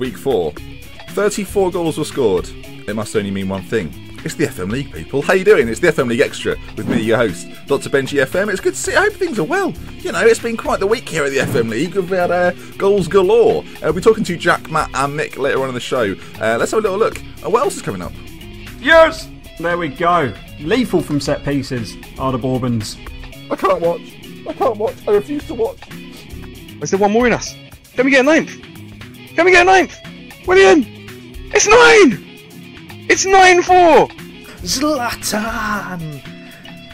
week 4. 34 goals were scored. It must only mean one thing. It's the FM League, people. How you doing? It's the FM League Extra with me, your host, Dr. Benji FM. It's good to see. I hope things are well. You know, it's been quite the week here at the FM League. We've had goals galore. We'll be talking to Jack, Matt and Mick later on in the show. Let's have a little look. What else is coming up? Yes! There we go. Lethal from set pieces are the Bourbons. I can't watch. I refuse to watch. Is there one more in us? Can we get a ninth? William! It's 9! It's 9-4! Zlatan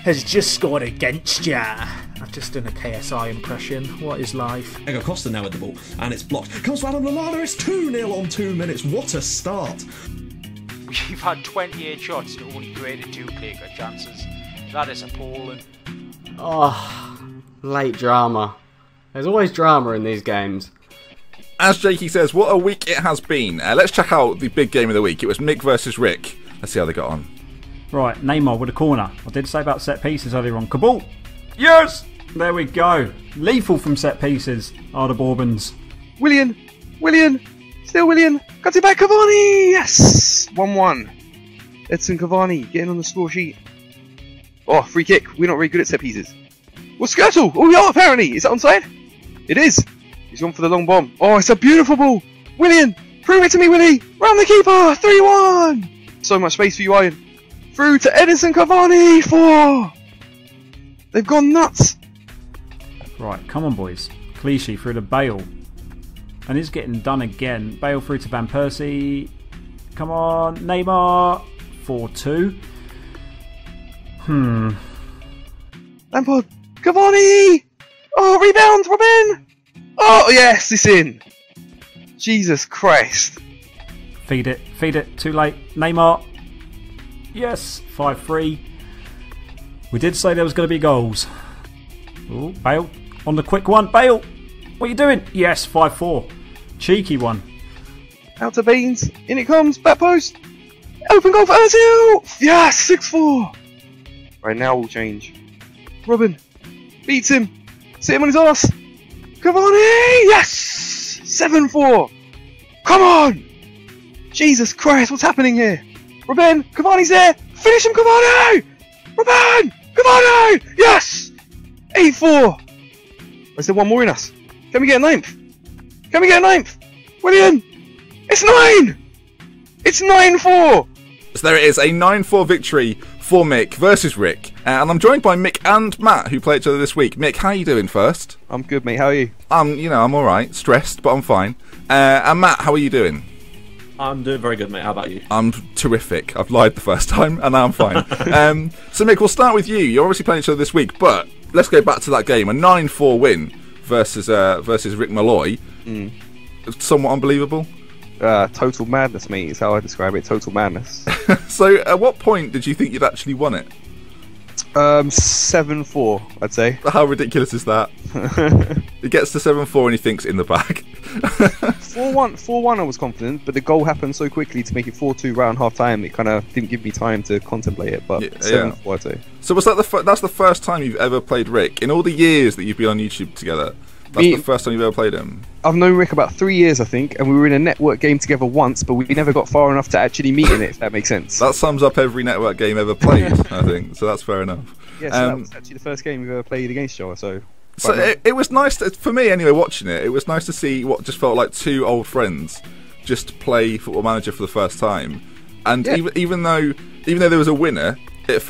has just scored against ya. I've just done a KSI impression. What is life? Ego Costa now with the ball, and it's blocked. Comes to Adam Lallana, it's 2-0 on 2 minutes. What a start. We've had 28 shots and only created 2 clear-cut chances. That is appalling. Oh, late drama. There's always drama in these games. As Jakey says, what a week it has been. Let's check out the big game of the week. It was Mick versus Rick. Let's see how they got on. Right, Neymar with a corner. I did say about set pieces earlier on. Kabul! Yes! There we go. Lethal from set pieces are the Bourbons. William! Still William! Got it back, Cavani! Yes! 1-1. Edson Cavani getting on the score sheet. Oh, free kick. We're not very good at set pieces. Well, Skirtle! Oh, we are apparently! Is that onside? It is! He's gone for the long bomb. Oh, it's a beautiful ball! William! Prove it to me, Willie! Round the keeper! 3-1! So much space for you, Iron. Through to Edison Cavani! 4! They've gone nuts! Right, come on, boys. Clichy through to Bale. And it's getting done again. Bale through to Van Persie. Come on, Neymar. 4-2. Lampard! Cavani! Oh, rebound, Robin! Oh, yes, it's in! Jesus Christ. Feed it. Too late. Neymar. Yes, 5-3. We did say there was going to be goals. Oh, Bale on the quick one. Bale, what are you doing? Yes, 5-4. Cheeky one. Out to Baines. In it comes. Back post. Open goal for Ozil! Yes, 6-4. Right, now we'll change. Robin beats him. Sit him on his arse. Cavani! Yes! 7-4. Come on! Jesus Christ, what's happening here? Robin, Cavani's there. Finish him, Cavani! Robin! Cavani! Yes! 8-4. Is there one more in us? Can we get a ninth? William! It's 9! It's 9-4! So there it is, a 9-4 victory for Mick versus Rick. And I'm joined by Mick and Matt, who play each other this week. Mick, how are you doing first? I'm good, mate. How are you? I'm alright. Stressed, but I'm fine. And Matt, how are you doing? I'm doing very good, mate. How about you? I'm terrific. I've lied the first time, and now I'm fine. So Mick, we'll start with you. You're obviously playing each other this week, but let's go back to that game. A 9-4 win versus Rick Malloy. Somewhat unbelievable. Total madness, mate, is how I describe it. Total madness. So, at what point did you think you'd actually won it? 7-4, I'd say. How ridiculous is that? He gets to 7-4 and he thinks in the bag. 4-1 I was confident, but the goal happened so quickly to make it 4-2 right on half time. It kind of didn't give me time to contemplate it, but 7-4, I'd say. So was that that's the first time you've ever played Rick in all the years that you've been on YouTube together? That's the first time you've ever played him. I've known Rick about 3 years, I think, and we were in a network game together once, but we never got far enough to actually meet in it, if that makes sense. That sums up every network game ever played, I think, so that's fair enough. Yeah, so that was actually the first game we've ever played against each other, so... So it was nice, for me anyway, watching it, it was nice to see what just felt like two old friends just play Football Manager for the first time. And even though there was a winner, it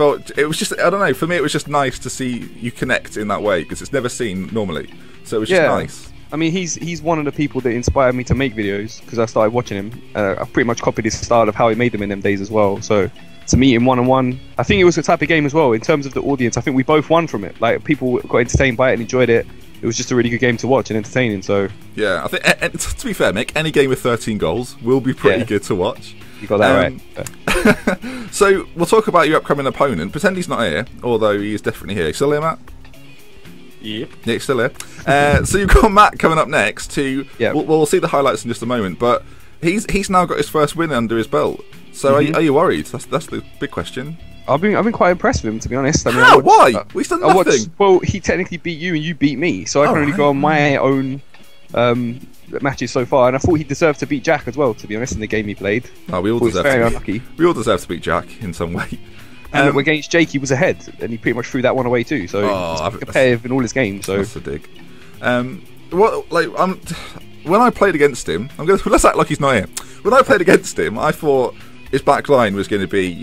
was just, I don't know, for me it was just nice to see you connect in that way, because it's never seen normally. So it was just nice. I mean, he's one of the people that inspired me to make videos, because I started watching him. I pretty much copied his style of how he made them in them days as well. So to meet him one-on-one, I think it was the type of game as well, in terms of the audience. I think we both won from it. Like, people got entertained by it and enjoyed it. It was just a really good game to watch and entertaining, so... Yeah, I think, to be fair, Mick, any game with 13 goals will be pretty good to watch. You got that right. So, we'll talk about your upcoming opponent. Pretend he's not here, although he is definitely here. Still here, Matt? Yep. Yeah, he's still here. So you've got Matt coming up next. We'll see the highlights in just a moment, but he's now got his first win under his belt. So are you worried? That's the big question. I've been quite impressed with him, to be honest. I mean, how? Why? We've done nothing. Well, he technically beat you and you beat me, so I can only go on my own matches so far, and I thought he deserved to beat Jack as well. To be honest, in the game he played, Oh, we all he was deserve very to. unlucky. We all deserve to beat Jack in some way. And against Jake, he was ahead, and he pretty much threw that one away too. So he's competitive in all his games. So That's a dig. When I played against him, let's act like he's not here. When I played against him, I thought his back line was going to be,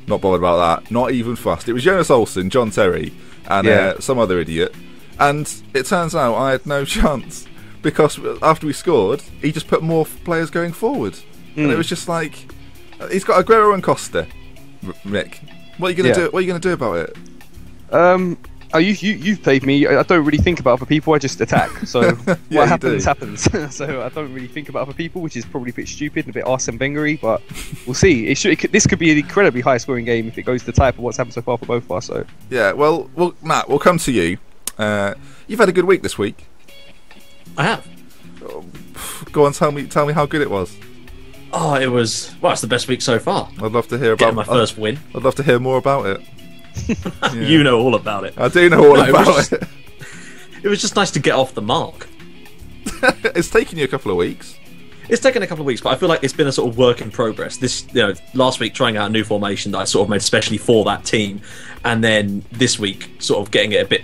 not bothered about that, not even fussed. It was Jonas Olsson, John Terry, and some other idiot. And it turns out I had no chance because after we scored, he just put more players going forward, and it was just like he's got Aguero and Costa. Mick, what are you going to do? What are you going to do about it? You've played me. I don't really think about other people. I just attack. So what happens happens. So I don't really think about other people, which is probably a bit stupid and a bit Arsene Wenger-y, but we'll see. This could be an incredibly high-scoring game if it goes to type of what's happened so far for both of us. So yeah, well, Matt, we'll come to you. You've had a good week this week. I have. Go on, tell me how good it was. Oh, it's the best week so far. I'd love to hear about Getting my first win. I'd love to hear more about it. Yeah. You know all about it. I do know all about it. It was just nice to get off the mark. It's taken you a couple of weeks. It's taken a couple of weeks, but I feel like it's been a sort of work in progress. Last week trying out a new formation that I sort of made especially for that team, and then this week sort of getting it a bit.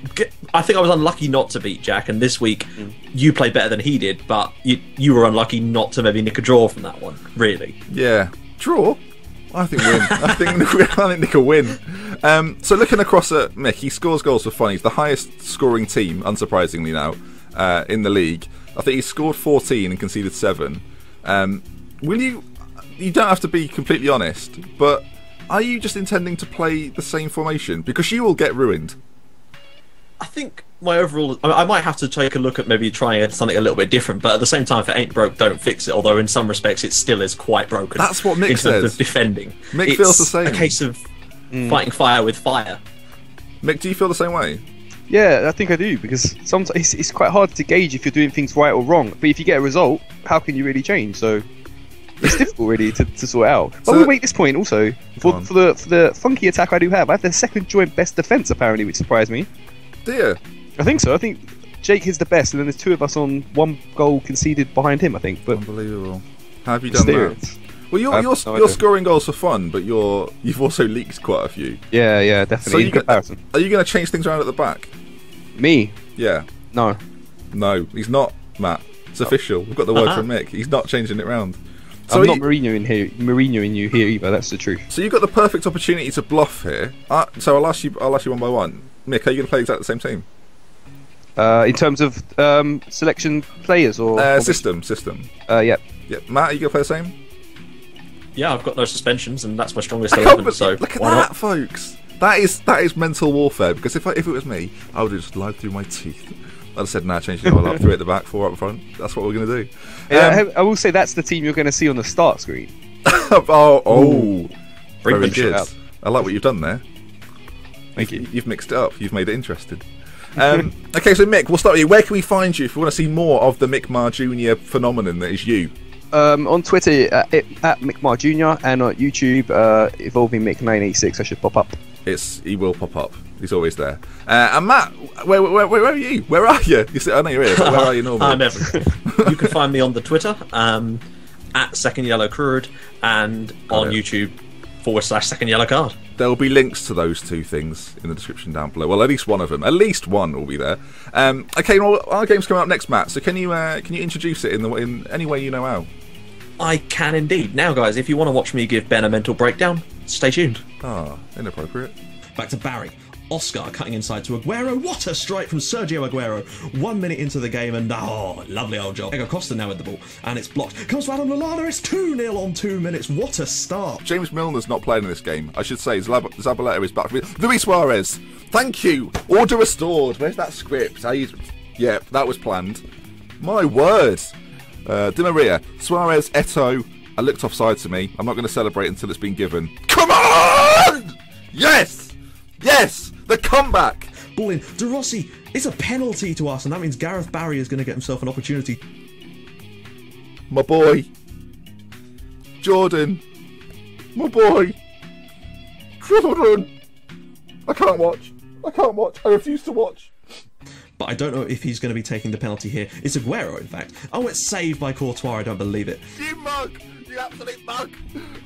I think I was unlucky not to beat Jack, and this week you played better than he did, but you were unlucky not to maybe nick a draw from that one. Really? Yeah, draw. I think win. I think Nick will win. So looking across at Mick, he scores goals for fun. He's the highest scoring team, unsurprisingly now, in the league. I think he scored 14 and conceded 7. Will you don't have to be completely honest, but are you just intending to play the same formation? Because you will get ruined. I think my overall... I might have to take a look at maybe trying something a little bit different, but at the same time, if it ain't broke, don't fix it, although in some respects it still is quite broken. That's what Mick in says. terms of defending. Mick feels the same. It's a case of fighting fire with fire. Mick, do you feel the same way? yeah, I think I do, because sometimes it's quite hard to gauge if you're doing things right or wrong. But if you get a result, how can you really change? So it's difficult really to sort out. But we'll make this point also for the funky attack I do have. I have the second joint best defense apparently, which surprised me. Do you? I think so. I think Jake is the best, and then there's two of us on one goal conceded behind him. I think. But unbelievable. How have you done that? Well, you're scoring goals for fun, but you've also leaked quite a few. Yeah, definitely. So are you going to change things around at the back? Me? Yeah. No, he's not, Matt. It's official. We've got the word from Mick. He's not changing it round. So I'm not Mourinho-ing you here either. That's the truth. So you've got the perfect opportunity to bluff here. So I'll ask you one by one. Mick, are you going to play exactly the same team? In terms of selection players or system? Yeah. Matt, are you going to play the same? Yeah, I've got no suspensions, and that's my strongest 11. So look at why that, not? folks. That is mental warfare. Because if it was me, I would have just lied through my teeth. I'd have said, change it all up, 3 at the back, 4 up front. That's what we're going to do. I will say that's the team you're going to see on the start screen. Very good. I like what you've done there. Thank you. You've mixed it up. You've made it interesting. Okay, so Mick, we'll start with you. Where can we find you if we want to see more of the Mick Marr Jr. phenomenon that is you? On Twitter at Mick Marr Jr. and on YouTube Evolving Mick986. I should pop up. He will pop up. He's always there. And Matt, where are you? Where are you? I know you're here, but where are you normally? I'm everywhere. You can find me on the Twitter at Second Yellow Card and on YouTube /Second Yellow Card. There will be links to those two things in the description down below. Well, at least one of them. At least one will be there. Okay, well, our game's coming up next, Matt. So can you introduce it in any way you know how? I can indeed. Now, guys, if you want to watch me give Ben a mental breakdown, stay tuned. Inappropriate. Back to Barry. Oscar cutting inside to Aguero. What a strike from Sergio Aguero. 1 minute into the game and lovely old job. Diego Costa now with the ball and it's blocked. Comes to Adam Lallana. It's 2-0 on 2 minutes. What a start. James Milner's not playing in this game. I should say Zabaleta is back. Luis Suarez. Thank you. Order restored. Where's that script? Yeah, that was planned. My word. Di Maria. Suarez, Eto'o. I looked offside to me. I'm not going to celebrate until it's been given. Come on! Yes! The comeback! Ball in. De Rossi, it's a penalty to us, and that means Gareth Barry is going to get himself an opportunity. My boy. Jordan. My boy. Jordan. I can't watch. I refuse to watch. but I don't know if he's going to be taking the penalty here. It's Aguero, in fact. Oh, it's saved by Courtois. I don't believe it. You mug! You absolute mug!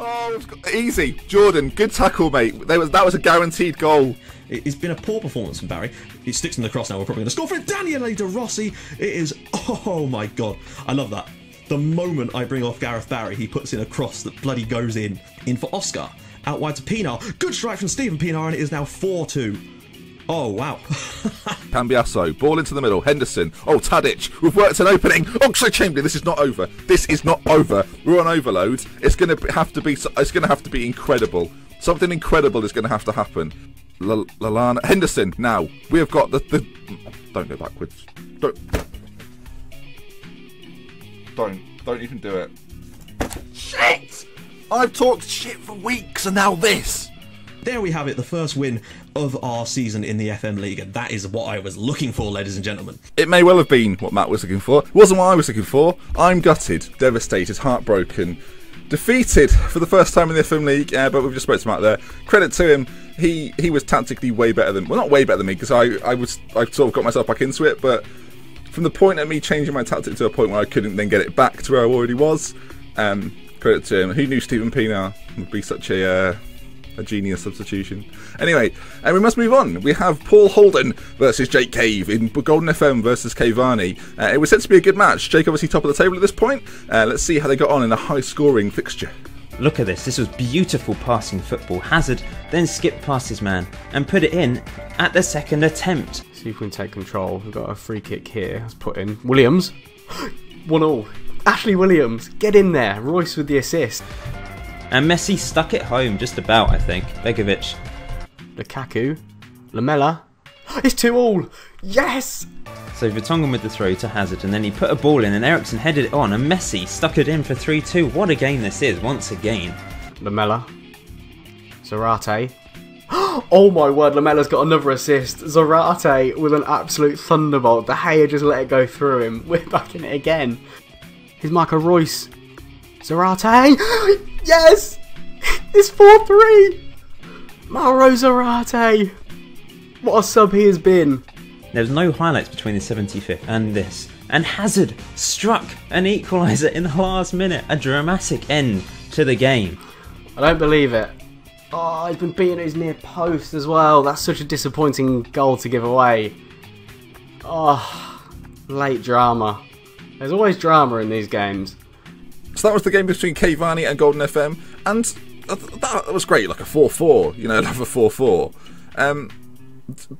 Oh, easy. Jordan, good tackle, mate. That was a guaranteed goal. It's been a poor performance from Barry. He sticks in the cross now. We're probably going to score for it. Daniele De Rossi. It is... Oh, my God. I love that. The moment I bring off Gareth Barry, he puts in a cross that bloody goes in. In for Oscar. Out wide to Pinar. Good strike from Stephen Pinar, and it is now 4-2. Oh, wow. Cambiasso, ball into the middle. Henderson. Oh, Tadic. We've worked an opening. Oxlade-Chamberlain. This is not over. This is not over. We're on overload. It's going to have to be incredible. Something incredible is going to have to happen. Lallana. Henderson. Now we have got the. Don't go backwards. Don't even do it. Shit! I've talked shit for weeks, and now this. There we have it, the first win of our season in the FM League, and that is what I was looking for, ladies and gentlemen. It may well have been what Matt was looking for. It wasn't what I was looking for. I'm gutted, devastated, heartbroken, defeated for the first time in the FM League, but we've just spoke to Matt there. Credit to him. He was tactically way better than... Well, not way better than me, because I sort of got myself back into it, but from the point of me changing my tactic to a point where I couldn't then get it back to where I already was, credit to him. Who knew Stephen Pinar would be such a genius substitution? Anyway, and we must move on. We have Paul Holden versus Jake Cave in Golden FM versus Cavani. It was said to be a good match. Jake obviously top of the table at this point. Let's see how they got on in a high-scoring fixture. Look at this. This was beautiful passing football. Hazard then skipped past his man and put it in at the second attempt. See if we can take control. We've got a free kick here. Let's put in Williams. 1-1. Ashley Williams, get in there. Royce with the assist. And Messi stuck it home just about, I think. Begovic. Lukaku. Lamela. It's 2-2. Yes! So Vertonghen with the throw to Hazard, and then he put a ball in and Eriksen headed it on and Messi stuck it in for 3-2. What a game this is, once again. Lamela. Zarate. Oh my word, Lamela's got another assist. Zarate with an absolute thunderbolt. De Gea just let it go through him. We're back in it again. Here's Marco Royce. Zarate. Yes! It's 4-3. Mauro Zarate. What a sub he has been. There was no highlights between the 75th and this. And Hazard struck an equaliser in the last minute. A dramatic end to the game. I don't believe it. Oh, he's been beaten at his near post as well. That's such a disappointing goal to give away. Oh, late drama. There's always drama in these games. So that was the game between Cavani and Golden FM, and that was great, like a 4-4, you know, like a 4-4.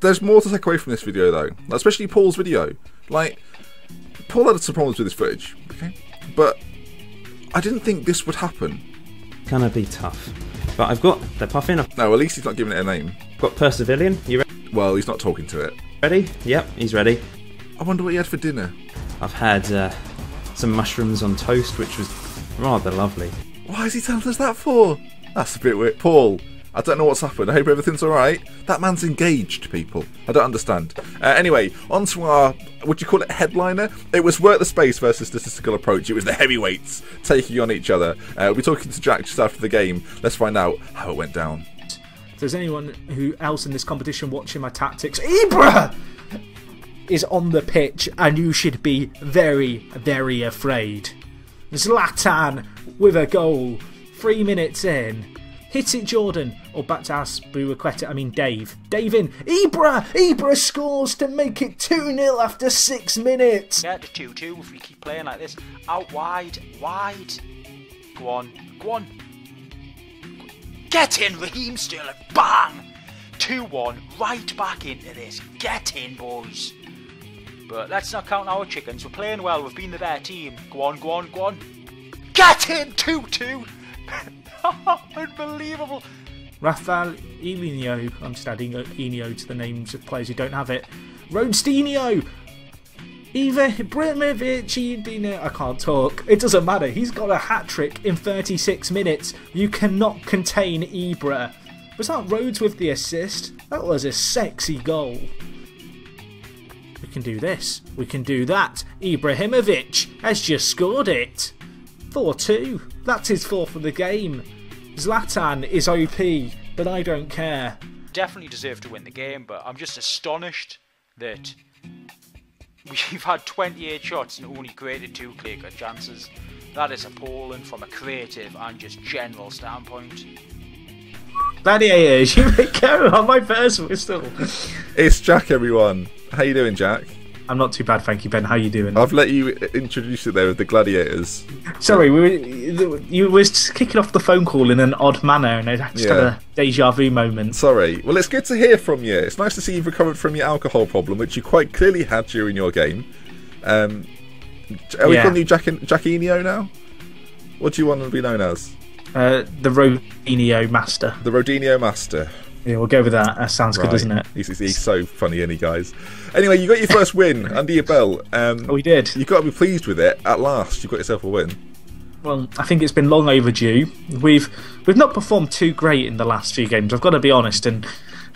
There's more to take away from this video though, especially Paul's video. Like, Paul had some problems with his footage, okay? But I didn't think this would happen. Gonna be tough. But I've got the puffin. No, at least he's not giving it a name. Got Persevillian. You ready? Well, he's not talking to it. Ready? Yep, he's ready. I wonder what he had for dinner. I've had some mushrooms on toast, which was rather lovely. Why is he telling us that for? That's a bit weird. Paul, I don't know what's happened. I hope everything's alright. That man's engaged, people. I don't understand. Anyway, on to our, would you call it headliner? It was Work the Space versus Statistical Approach. It was the heavyweights taking on each other. We'll be talking to Jack just after the game. Let's find out how it went down. If there's anyone else in this competition watching my tactics, Ibra is on the pitch and you should be very, very afraid. Zlatan with a goal, 3 minutes in. Hit it, Jordan. Or back to Azpilicueta, I mean Dave. Dave in. Ibra scores to make it 2-0 after 6 minutes. Get to 2-2 if we keep playing like this. Out wide. Go on. Get in, Raheem Sterling. Bang! 2-1. Right back into this. Get in, boys. But let's not count our chickens. We're playing well. We've been the better team. Go on. Get in! 2-2. Unbelievable. Rafael Ilinho. I'm just adding Inio to the names of players who don't have it. Rodestinho. Iva Ibrahimovic. I can't talk. It doesn't matter. He's got a hat-trick in 36 minutes. You cannot contain Ibra. Was that Rhodes with the assist? That was a sexy goal. We can do this. We can do that. Ibrahimovic has just scored it. 4-2. That's his fourth of the game. Zlatan is OP, but I don't care. Definitely deserve to win the game, but I'm just astonished that We've had 28 shots and only created 2 clear-cut chances. That is appalling from a creative and just general standpoint. Gladiators, you may go on my first whistle. It's Jack, everyone. How you doing, Jack? I'm not too bad, thank you, Ben. How you doing? I've let you introduce it there with the Gladiators. Sorry, you were kicking off the phone call in an odd manner, and I just had a deja vu moment. Sorry. Well, it's good to hear from you. It's nice to see you've recovered from your alcohol problem, which you quite clearly had during your game. Are we calling you Jackinio now? What do you want to be known as? The Rodinio Master. The Rodinio Master. Yeah, we'll go with that. That sounds good, doesn't it? He's so funny, isn't he, guys? Anyway, you got your first win under your belt. We did. You've got to be pleased with it. At last, you've got yourself a win. Well, I think it's been long overdue. We've not performed too great in the last few games, I've got to be honest. And,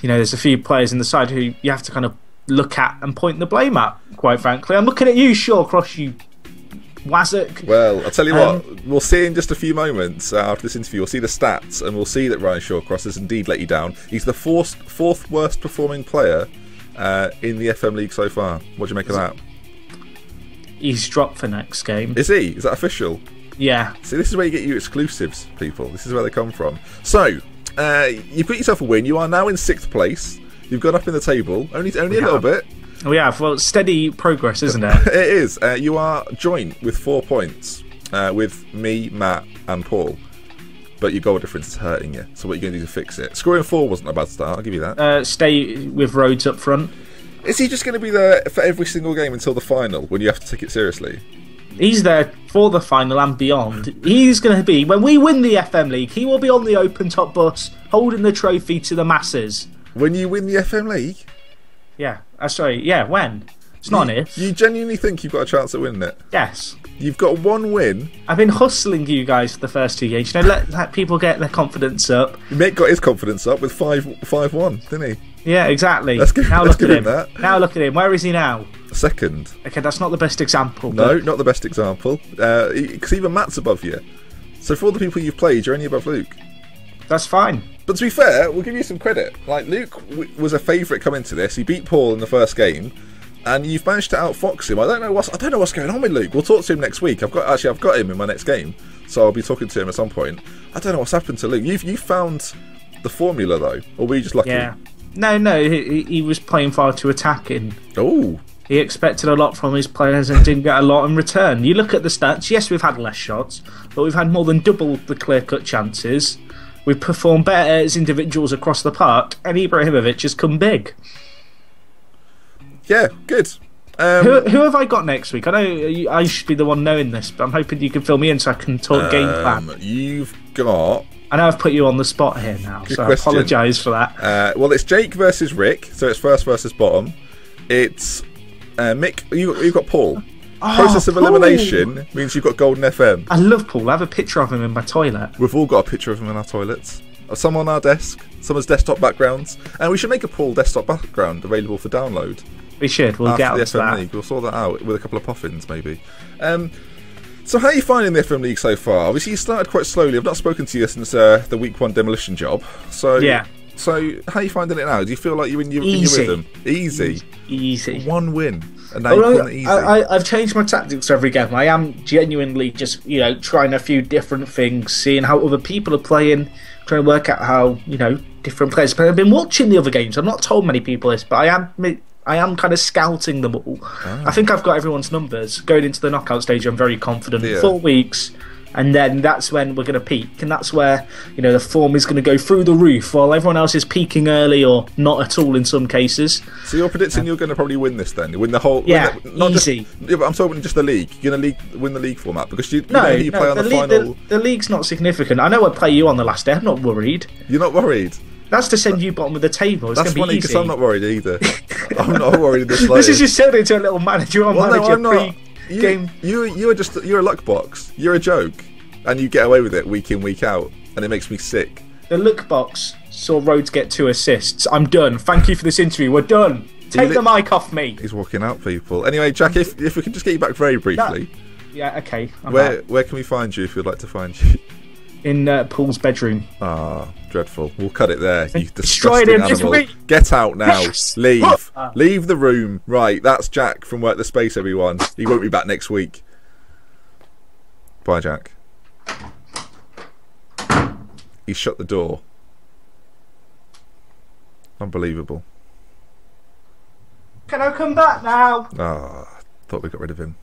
there's a few players in the side who you have to kind of look at and point the blame at, quite frankly. I'm looking at you, Shawcross, you Wazzock. Well, I'll tell you what, we'll see in just a few moments after this interview. We'll see the stats and we'll see that Ryan Shawcross has indeed let you down. He's the fourth worst performing player in the FM League so far. What do you make of that? He's dropped for next game. Is he? Is that official? Yeah. See, this is where you get your exclusives, people. This is where they come from. So, you've got yourself a win. You are now in 6th place. You've gone up in the table. Only a little bit. We have. Well, steady progress, isn't it? It is. You are joint with 4 points with me, Matt, and Paul. But your goal difference is hurting you. So what are you going to do to fix it? Scoring 4 wasn't a bad start. I'll give you that. Stay with Rhodes up front. Is he just going to be there for every single game until the final when you have to take it seriously? He's there for the final and beyond. He's going to be, when we win the FM League, he will be on the open top bus holding the trophy to the masses. When you win the FM League? Yeah. Sorry, yeah, when? It's not an if. You genuinely think you've got a chance at winning it? Yes. You've got 1 win. I've been hustling you guys for the first 2 games. Let people get their confidence up. Mick got his confidence up with 5-1, didn't he? Yeah, exactly. Let's give him that. Now look at him. Where is he now? 2nd. Okay, that's not the best example. No, not the best example. Because even Matt's above you. So for all the people you've played, you're only above Luke. That's fine. But to be fair, we'll give you some credit. Like, Luke was a favourite coming to this. He beat Paul in the first game, and you've managed to outfox him. I don't know what's going on with Luke. We'll talk to him next week. I've got him in my next game, so I'll be talking to him at some point. I don't know what's happened to Luke. You found the formula though, or were you just lucky? Yeah. No. He was playing far too attacking. Oh. He expected a lot from his players and didn't get a lot in return. You look at the stats. Yes, we've had less shots, but we've had more than double the clear-cut chances. We've performed better as individuals across the park, and Ibrahimovic has come big. Yeah, good. Who have I got next week? I know I should be the one knowing this, but I'm hoping you can fill me in so I can talk game plan. You've got... I know I've put you on the spot here now, so I apologise for that. Well, it's Jake versus Rick, so it's first versus bottom. It's Mick. You've got Paul. Process of elimination means you've got Golden FM. I love Paul. I have a picture of him in my toilet. We've all got a picture of him in our toilets. Some on our desk, some as desktop backgrounds. And we should make a Paul desktop background available for download. We should. We'll get after onto the FM that. League. We'll sort that out with a couple of puffins, maybe. So how are you finding the FM League so far? Obviously, you started quite slowly. I've not spoken to you since the week 1 demolition job. So yeah. So how are you finding it now? Do you feel like you're in your rhythm? Easy. 1 win. And now you're calling it easy. I've changed my tactics for every game. I am genuinely just, trying a few different things, seeing how other people are playing, trying to work out how, different players play. I've been watching the other games. I've not told many people this, but I am kind of scouting them all. I think I've got everyone's numbers. Going into the knockout stage, I'm very confident. Yeah. 4 weeks, and then that's when we're going to peak. And that's where, the form is going to go through the roof, while everyone else is peaking early or not at all in some cases. So you're predicting you're going to probably win this then? Win the whole... Yeah, not easy. But I'm talking just the league. You're going to win the league format because you play on the final... The league's not significant. I know I play you on the last day. I'm not worried. You're not worried? That's to send you bottom of the table. It's That's funny because I'm not worried either. I'm not worried in this This is just turning into a little manager on manager pre-game. You're a luck box. You're a joke, and you get away with it week in, week out, and it makes me sick. The look box saw Rhodes get 2 assists. I'm done. Thank you for this interview. We're done. Take the mic off me. He's walking out, people. Anyway, Jack, if we can just get you back very briefly. Yeah, okay. Where can we find you if you'd like to find you? in Paul's bedroom. Ah, dreadful. We'll cut it there. You Destroyed disgusting him this animal. week. Get out now. Yes. Leave. Leave the room. Right, that's Jack from Work the Space, everyone. He won't be back next week. Bye, Jack. He shut the door. Unbelievable. Can I come back now? Ah, thought we got rid of him.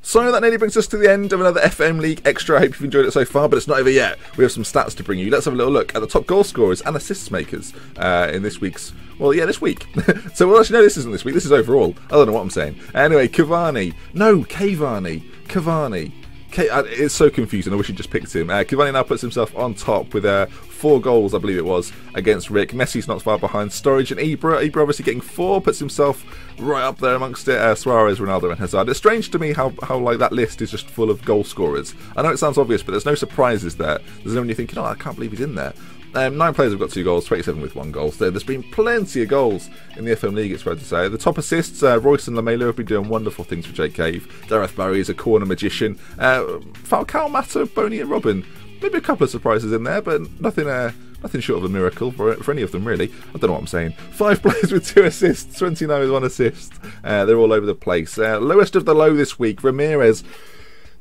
So that nearly brings us to the end of another FM League Extra. I hope you've enjoyed it so far, but it's not over yet. We have some stats to bring you. Let's have a little look at the top goal scorers and assist makers in this week's... Well, yeah, this week. So, well, actually, no, this isn't this week. This is overall. I don't know what I'm saying. Anyway, Cavani. No, Cavani. It's so confusing. I wish he'd just picked him. Cavani now puts himself on top with 4 goals, I believe it was, against Rick. Messi's not far behind. Sturridge and Ibra. Ibra obviously getting 4, puts himself right up there amongst it. Suarez, Ronaldo and Hazard. It's strange to me how like that list is just full of goal scorers. I know it sounds obvious, but there's no surprises there. There's no one you're thinking, oh, I can't believe he's in there. 9 players have got 2 goals, 27 with 1 goal. So there's been plenty of goals in the FM League, it's fair to say. The top assists, Royce and Lamela have been doing wonderful things for Jake Cave. Gareth Barry is a corner magician. Falcao, Mata, Boney and Robin. Maybe a couple of surprises in there, but nothing short of a miracle for any of them, really. I don't know what I'm saying. 5 players with 2 assists, 29 with 1 assist. They're all over the place. Lowest of the low this week, Ramirez.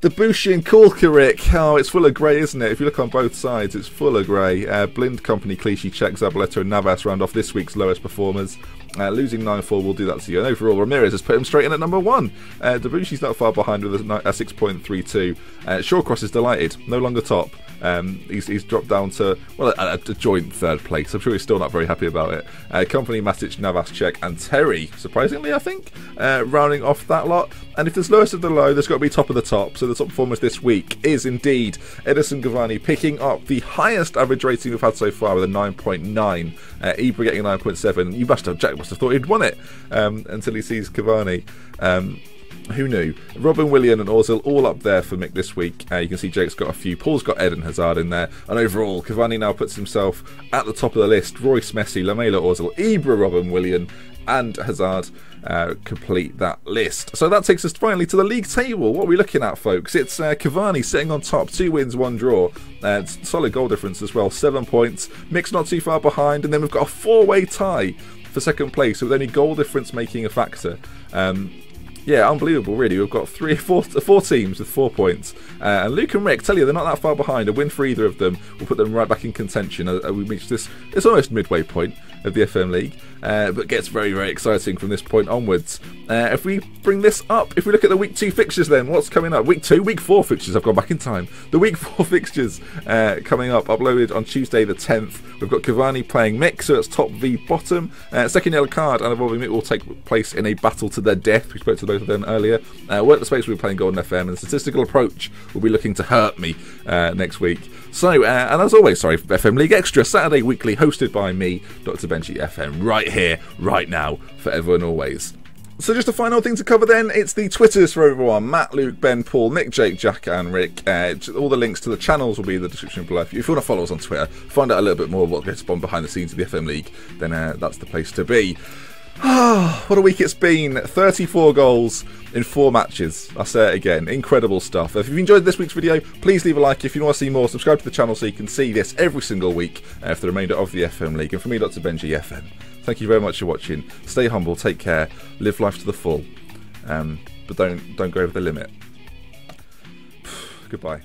Debussy and Kulkarik. Oh, it's full of grey, isn't it? If you look on both sides, it's full of grey. Blind Company, Clichy, Czech, Zabaleta and Navas round off this week's lowest performers. Losing 9-4 will do that to you. And overall, Ramirez has put him straight in at number 1. Debussy's not far behind with a 6.32. Shawcross is delighted. No longer top. He's dropped down to, well, a joint 3rd place. I'm sure he's still not very happy about it. Company, Matic, Navas, Czech and Terry, surprisingly, I think, rounding off that lot. And if there's lowest of the low, there's got to be top of the top. So the top performers this week is indeed Edison Cavani, picking up the highest average rating we've had so far with a 9.9. Ibra getting a 9.7. Jack must have thought he'd won it until he sees Cavani. Who knew? Robin, Willian and Ozil all up there for Mick this week. You can see Jake's got a few. Paul's got Ed and Hazard in there. And overall, Cavani now puts himself at the top of the list. Royce, Messi, Lamela, Ozil, Ibra, Robin, Willian and Hazard complete that list. So that takes us finally to the league table. What are we looking at, folks? It's Cavani sitting on top, 2 wins, 1 draw. Solid goal difference as well, 7 points. Mick's not too far behind. And then we've got a 4-way tie for 2nd place with only goal difference making a factor. Yeah, unbelievable, really. We've got 4 teams with 4 points. And Luke and Rick, tell you, they're not that far behind. A win for either of them will put them right back in contention. We reached this, it's almost midway point of the FM League, but gets very, very exciting from this point onwards. If we bring this up, if we look at the Week 2 fixtures then, what's coming up? Week 4 fixtures, I've gone back in time. The Week 4 fixtures coming up, uploaded on Tuesday the 10th. We've got Cavani playing Mick, so it's top v bottom. 2nd yellow card and involving Mick will take place in a battle to the death. We spoke to both of them earlier. Work the Space will be playing Golden FM, and Statistical Approach will be looking to hurt me next week. So, and as always, sorry, FM League Extra, Saturday weekly, hosted by me, Dr. Benji FM, right here, right now, forever and always. So just a final thing to cover then, it's the Twitters for everyone. Matt, Luke, Ben, Paul, Mick, Jake, Jack and Rick. All the links to the channels will be in the description below. If you want to follow us on Twitter, find out a little bit more of what goes on behind the scenes of the FM League, then that's the place to be. What a week it's been. 34 goals in 4 matches. I'll say it again. Incredible stuff. If you've enjoyed this week's video, please leave a like. If you want to see more, subscribe to the channel so you can see this every single week for the remainder of the FM League. And for me, Dr. Benji FM, thank you very much for watching. Stay humble, take care, live life to the full. But don't go over the limit. Goodbye.